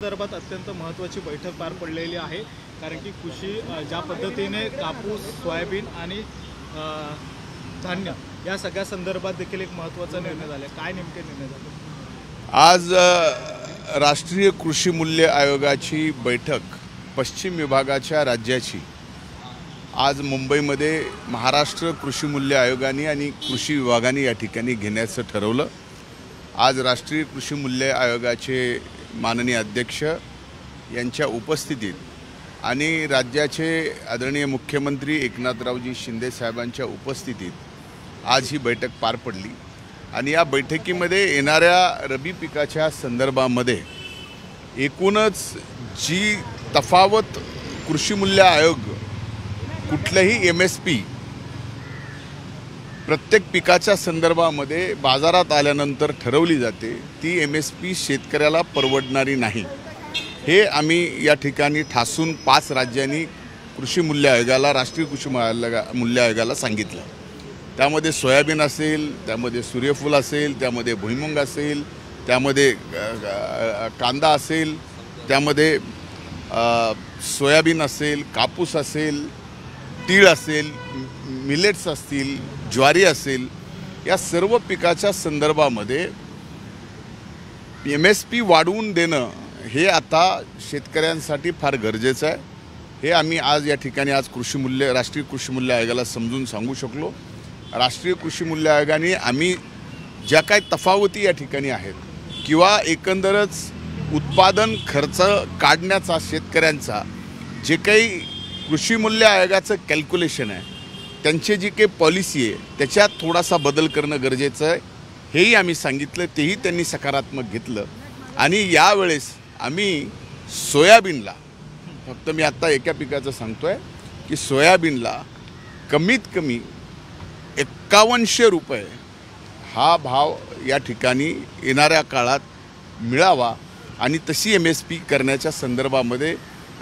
संदर्भात अत्यंत महत्त्वाची बैठक पार पडलेली आहे। कारण की कृषी ज्या पद्धतीने कापूस, सोयाबीन आणि धान्य या सगळ्या संदर्भात देखील एक महत्त्वाचा निर्णय झाला। काय नेमके निर्णय झाले? आज राष्ट्रीय कृषी मूल्य आयोगाची बैठक पश्चिम विभागाच्या राज्याची आज मुंबईमध्ये महाराष्ट्र कृषी मूल्य आयोगाने आणि कृषी विभागाने या ठिकाणी घेण्याचं ठरवलं। आज राष्ट्रीय कृषी मूल्य आयोगाचे माननीय अध्यक्ष यांच्या उपस्थितीत आणि राज्याचे आदरणीय मुख्यमंत्री एकनाथरावजी शिंदे साहेबांच्या उपस्थितीत आज ही बैठक पार पडली। आणि या बैठकीमध्ये येणाऱ्या रबी पिकाच्या संदर्भामध्ये एकूणच जी तफावत कृषी मूल्य आयोग कुठल्याही MSP प्रत्येक पिकाच्या संदर्भामध्ये बाजारात आल्यानंतर ठरवली जाते ती MSP शेतकऱ्याला परवडणारी नाही। हे आम्ही या ठिकाणी ठासून 5 राज्यांनी कृषी मूल्य आयोगाला, राष्ट्रीय कृषी मूल्य आयोगाला सांगितलं। त्यामध्ये सोयाबीन असेल, त्यामध्ये सूर्यफूल असेल, त्यामध्ये भुईमुंग असेल, त्यामध्ये कांदा असेल, त्यामध्ये सोयाबीन असेल, कापूस असेल, तीळ असेल, मिलेट्स असतील, ज्वारी असेल, या सर्व पिकाच्या संदर्भामध्ये MSP वाढवून देणं हे आता शेतकऱ्यांसाठी फार गरजेचं आहे। हे आम्ही आज या ठिकाणी राष्ट्रीय कृषी मूल्य आयोगाला समजून सांगू शकलो। राष्ट्रीय कृषी मूल्य आयोगाने आम्ही ज्या काही तफावती या ठिकाणी आहेत किंवा एकंदरच उत्पादन खर्च काढण्याचा शेतकऱ्यांचा जे काही कृषी मूल्य आयोगाचं कॅल्क्युलेशन आहे, त्यांची जी काही पॉलिसी आहे त्याच्यात थोडासा बदल करणं गरजेचं आहे, हेही आम्ही सांगितलं। तेही त्यांनी सकारात्मक घेतलं। आणि यावेळेस आम्ही सोयाबीनला, फक्त मी आत्ता एका पिकाचं सांगतो आहे की सोयाबीनला कमीत कमी 5100 रुपये हा भाव या ठिकाणी येणाऱ्या काळात मिळावा आणि तशी MSP करण्याच्या संदर्भामध्ये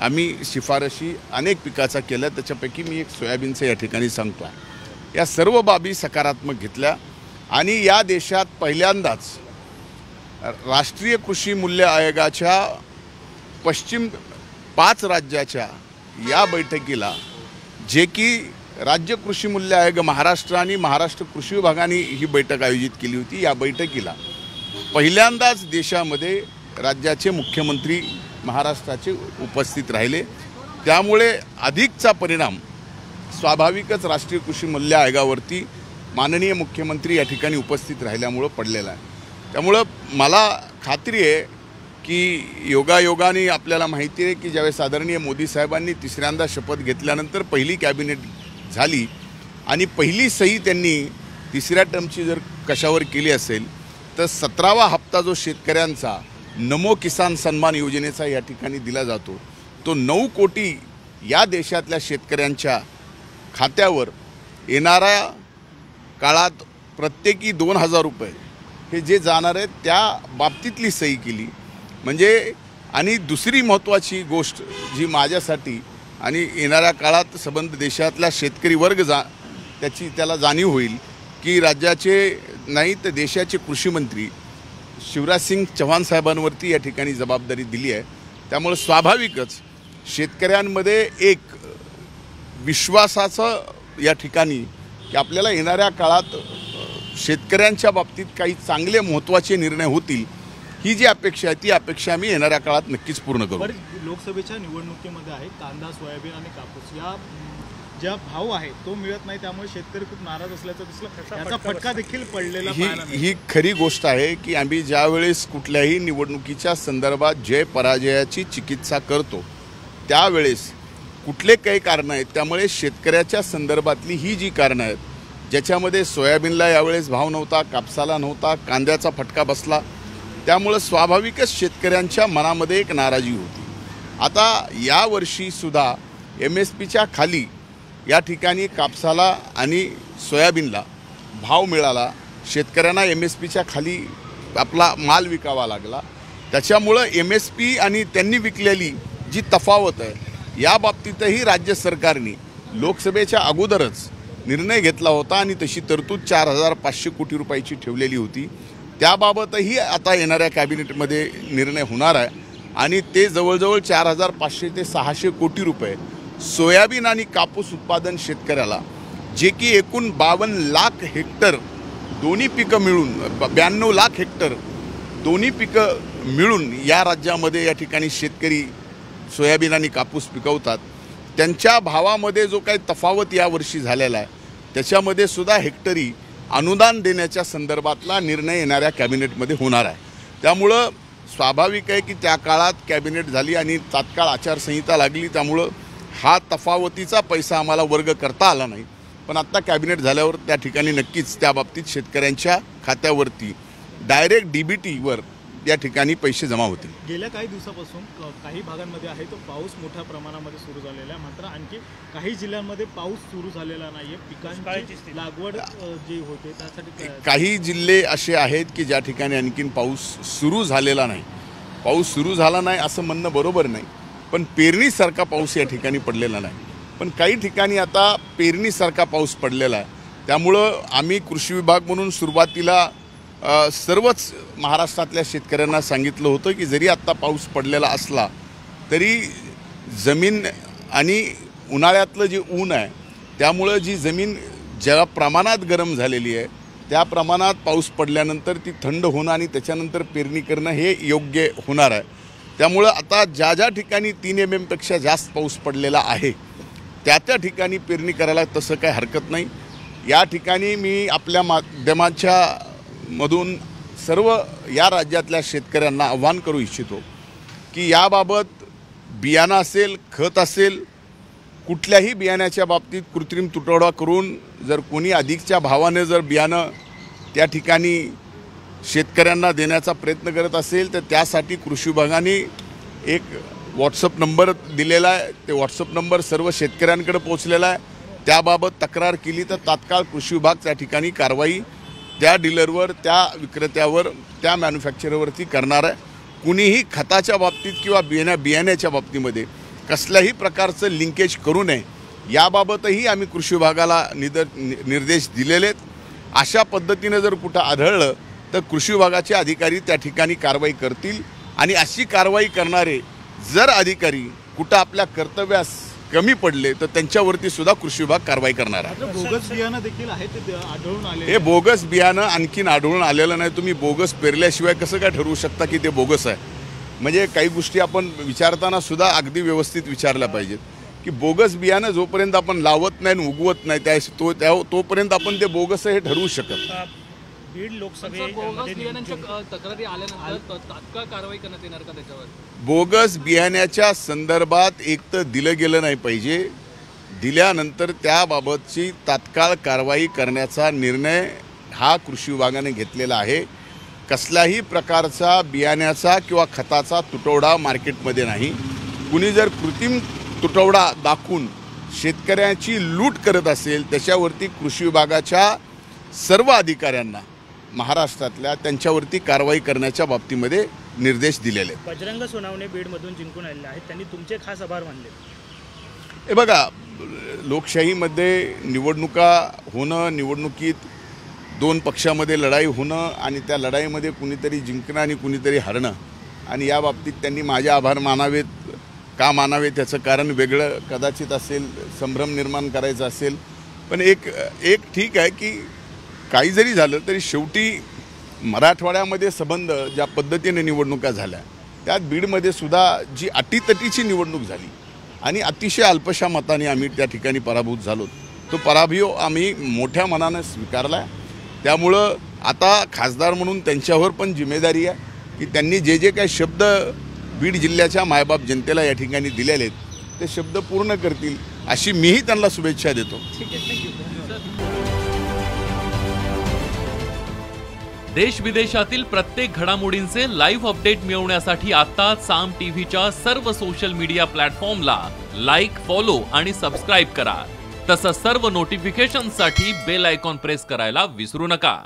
आम्ही शिफारशी अनेक पिकाचा केल्या। त्याच्यापैकी मी एक सोयाबीनचं या ठिकाणी सांगतो आहे। या सर्व बाबी सकारात्मक घेतल्या आणि या देशात पहिल्यांदाच राष्ट्रीय कृषी मूल्य आयोगाच्या पश्चिम 5 राज्याच्या या बैठकीला, जे की राज्य कृषी मूल्य आयोग महाराष्ट्र आणि महाराष्ट्र कृषी विभागाने ही बैठक आयोजित केली होती, या बैठकीला पहिल्यांदाच देशामध्ये राज्याचे मुख्यमंत्री महाराष्ट्राचे उपस्थित राहिले। त्यामुळे अधिकचा परिणाम स्वाभाविकच राष्ट्रीय कृषी मूल्य आयोगावरती माननीय मुख्यमंत्री या ठिकाणी उपस्थित राहिल्यामुळं पडलेला आहे। त्यामुळं मला खात्री आहे की योगायोगाने आपल्याला माहिती आहे की ज्यावेळेस आदरणीय मोदी साहेबांनी तिसऱ्यांदा शपथ घेतल्यानंतर पहिली कॅबिनेट झाली आणि पहिली सही त्यांनी तिसऱ्या टर्मची जर कशावर केली असेल तर 17वा हप्ता जो शेतकऱ्यांचा नमो किसान सन्मान योजनेचा या ठिकाणी दिला जातो, तो 9 कोटी या देशातल्या शेतकऱ्यांच्या खात्यावर येणाऱ्या काळात प्रत्येकी 2000 रुपये हे जे जाणार आहेत त्या बाबतीतली सही केली। म्हणजे आणि दुसरी महत्त्वाची गोष्ट जी माझ्यासाठी आणि येणाऱ्या काळात संबंध देशातला शेतकरी वर्ग त्याला जाणीव होईल की राज्याचे नाही तर देशाचे कृषी मंत्री शिवराज सिंग चौहान साहेबांवरती या ठिकाणी जबाबदारी दिली आहे। त्यामुळे स्वाभाविकच शेतकऱ्यांमध्ये एक विश्वासाचं या ठिकाणी की आपल्याला येणाऱ्या काळात शेतकऱ्यांच्या बाबतीत काही चांगले महत्त्वाचे निर्णय होतील, ही जी अपेक्षा आहे ती अपेक्षा आम्ही येणाऱ्या काळात नक्कीच पूर्ण करू। लोकसभेच्या निवडणुकीमध्ये आहे कांदा, सोयाबीन आणि कापूस या ज्या भाव आहे तो मिळत नाही, त्यामुळे शेतकरी खूप नाराज असल्याचं दिसलं। याचा फटका देखील पडलेला ही खरी गोष्ट आहे की आम्ही ज्यावेळेस कुठल्याही निवडणुकीच्या संदर्भात जय पराजयाची चिकित्सा करतो त्यावेळेस कुठले काही कारणं आहेत, त्यामुळे शेतकऱ्याच्या संदर्भातली ही जी कारणं आहेत ज्याच्यामध्ये सोयाबीनला यावेळेस भाव नव्हता, कापसाला नव्हता, कांद्याचा फटका बसला, त्यामुळे स्वाभाविकच शेतकऱ्यांच्या मनामध्ये एक नाराजी होती। आता यावर्षीसुद्धा MSPच्या खाली या ठिकाणी कापसाला आणि सोयाबीनला भाव मिळाला, शेतकऱ्यांना MSPच्या खाली आपला माल विकावा लागला। त्याच्यामुळं MSP आणि त्यांनी विकलेली जी तफावत आहे या बाबतीतही राज्य सरकारने लोकसभेच्या अगोदरच निर्णय घेतला होता आणि तशी तरतूद 4500 कोटी रुपयाची ठेवलेली होती। त्याबाबतही आता येणाऱ्या कॅबिनेटमध्ये निर्णय होणार आहे आणि ते जवळजवळ 4,500 ते 600 कोटी रुपये सोयाबीन आणि कापूस उत्पादन शेतकऱ्याला, जे की एकूण 52 लाख हेक्टर दोन्ही पिकं मिळून 92 लाख हेक्टर दोन्ही पिकं मिळून या राज्यामध्ये या ठिकाणी शेतकरी सोयाबीन आणि कापूस पिकवतात. त्यांच्या भावामध्ये जो काही तफावत यावर्षी झालेला आहे त्याच्यामध्ये सुद्धा हेक्टरी अनुदान देण्याच्या संदर्भातला निर्णय येणाऱ्या कॅबिनेटमध्ये होणार आहे. त्यामुळं स्वाभाविक आहे की त्या काळात कॅबिनेट झाली आणि तात्काळ आचारसंहिता लागली, त्यामुळं हा तफावतीचा पैसा आम्हाला वर्ग करता आला नाही. पण आत्ता कॅबिनेट झाल्यावर त्या ठिकाणी नक्कीच त्या बाबतीत शेतकऱ्यांच्या खात्यावरती डायरेक्ट DBTवर या ठिकाणी पैसे जमा होतील. गेल्या काही दिवसापासून काही भागांमध्ये आहे तो पाऊस मोठ्या प्रमाणामध्ये सुरू झालेला आहे, मात्र आणखी काही जिल्ह्यांमध्ये पाऊस सुरू झालेला नाहीये. पिकांची लागवड जी होते त्यासाठी काही जिल्हे असे आहेत की ज्या ठिकाणी आणखीन पाऊस सुरू झालेला नाही. पाऊस सुरू झाला नाही असं म्हणणं बरोबर नाही, पण पेरणीसारखा पाऊस या ठिकाणी पडलेला नाही. पण काही ठिकाणी आता पेरणीसारखा पाऊस पडलेला आहे. त्यामुळं आम्ही कृषी विभाग म्हणून सुरुवातीला सर्वच महाराष्ट्रातल्या शेतकऱ्यांना सांगितलं होतं की जरी आत्ता पाऊस पडलेला असला तरी जमीन आणि उन्हाळ्यातलं जे ऊन आहे त्यामुळं जी जमीन ज्या प्रमाणात गरम झालेली आहे त्या प्रमाणात पाऊस पडल्यानंतर ती थंड होणं आणि त्याच्यानंतर पेरणी करणं हे योग्य होणार आहे. त्यामुळं आता ज्या ज्या ठिकाणी 3 mmपेक्षा जास्त पाऊस पडलेला आहे त्या ठिकाणी पेरणी करायला तसं काही हरकत नाही. या ठिकाणी मी आपल्या माध्यमाच्या मधून सर्व या राज्यातल्या शेतकऱ्यांना आव्हान करू इच्छितो की याबाबत बियाणं असेल, खत असेल, कुठल्याही बियाण्याच्या बाबतीत कृत्रिम तुटवडा करून जर कोणी अधिकच्या भावाने जर बियाणं त्या ठिकाणी शेतकऱ्यांना देण्याचा प्रयत्न करत असेल तर त्यासाठी कृषी विभागाने एक व्हॉट्सअप नंबर दिलेला आहे. ते व्हॉट्सअप नंबर सर्व शेतकऱ्यांकडे पोहोचलेला आहे. त्याबाबत तक्रार केली तर तात्काळ कृषी विभाग त्या ठिकाणी कारवाई त्या डीलरवर, त्या विक्रेत्यावर, त्या मॅन्युफॅक्चररवरती करणार आहे. कुणीही खताच्या बाबतीत किंवा बियाण्याच्या बाबतीमध्ये कसल्याही प्रकारचं लिंकेज करू नये याबाबतही आम्ही कृषी विभागाला निर्देश दिलेले आहेत. अशा पद्धतीनं जर कुठं आढळलं तर कृषी विभागाचे अधिकारी त्या ठिकाणी कारवाई करतील आणि अशी कारवाई करणारे जर अधिकारी कुठं आपल्या कर्तव्यास कमी पडले तर त्यांच्यावरती सुद्धा कृषी विभाग कारवाई करणार आहे. बोगस बियाणं देखील आहे ते आढळून आले. हे बोगस बियाणं आणखीन आढळून आलेलं नाही. तुम्ही बोगस पेरल्याशिवाय कसं काय ठरवू शकता की ते बोगस आहे? म्हणजे काही गोष्टी आपण विचारताना सुद्धा अगदी व्यवस्थित विचारल्या पाहिजेत की बोगस बियाणं जोपर्यंत आपण लावत नाही आणि उगवत नाही तोपर्यंत आपण ते बोगस हे ठरवू शकत. बीड लोकसभेच्या तक्रारी आल्यानंतर तात्काळ कारवाई करण्यात येणार का त्याच्यावर? बोगस बियाण्याच्या संदर्भात एक तर दिलं गेलं नाही पाहिजे. दिल्यानंतर त्याबाबतची तात्काळ कारवाई करण्याचा निर्णय हा कृषी विभागाने घेतलेला आहे. कसल्याही प्रकारचा बियाण्याचा किंवा खताचा तुटवडा मार्केटमध्ये नाही. कुणी जर कृत्रिम तुटवडा दाखवून शेतकऱ्याची लूट करत असेल त्याच्यावरती कृषी विभागाच्या सर्व अधिकाऱ्यांना महाराष्ट्रातल्या त्यांच्यावरती कारवाई करण्याच्या बाबतीमध्ये निर्देश दिलेले आहेत. बजरंग सोनावणे बीडमधून जिंकून आलेले आहेत, त्यांनी तुमचे खास आभार मानले. हे बघा, लोकशाहीमध्ये निवडणुका होणं, निवडणुकीत 2 पक्षामध्ये लढाई होणं आणि त्या लढाईमध्ये कुणीतरी जिंकणं आणि कुणीतरी हरणं, आणि या बाबतीत त्यांनी माझे आभार मानावेत का मानावे त्याचं कारण वेगळं कदाचित असेल, संभ्रम निर्माण करायचा असेल. पण एक ठीक आहे की काही जरी झालं तरी शेवटी मराठवाड्यामध्ये संबंध ज्या पद्धतीने निवडणुका झाल्या त्यात बीडमध्ये सुद्धा जी अटीतटीची निवडणूक झाली आणि अतिशय अल्पशा मताने आम्ही त्या ठिकाणी पराभूत झालो, तो पराभव आम्ही मोठ्या मनानं स्वीकारला आहे. त्यामुळं आता खासदार म्हणून त्यांच्यावर पण जिम्मेदारी आहे की त्यांनी जे जे काही शब्द बीड जिल्ह्याच्या मायबाप जनतेला या ठिकाणी दिलेले आहेत ते शब्द पूर्ण करतील अशी मीही त्यांना शुभेच्छा देतो. देश विदेशातील प्रत्येक घडामोडींचे लाईव्ह अपडेट मिळवण्यासाठी आता साम टीव्हीच्या सर्व सोशल मीडिया प्लॅटफॉर्मला लाईक, फॉलो आणि सबस्क्राईब करा. तसंच सर्व नोटिफिकेशनसाठी बेल आयकॉन प्रेस करायला विसरू नका.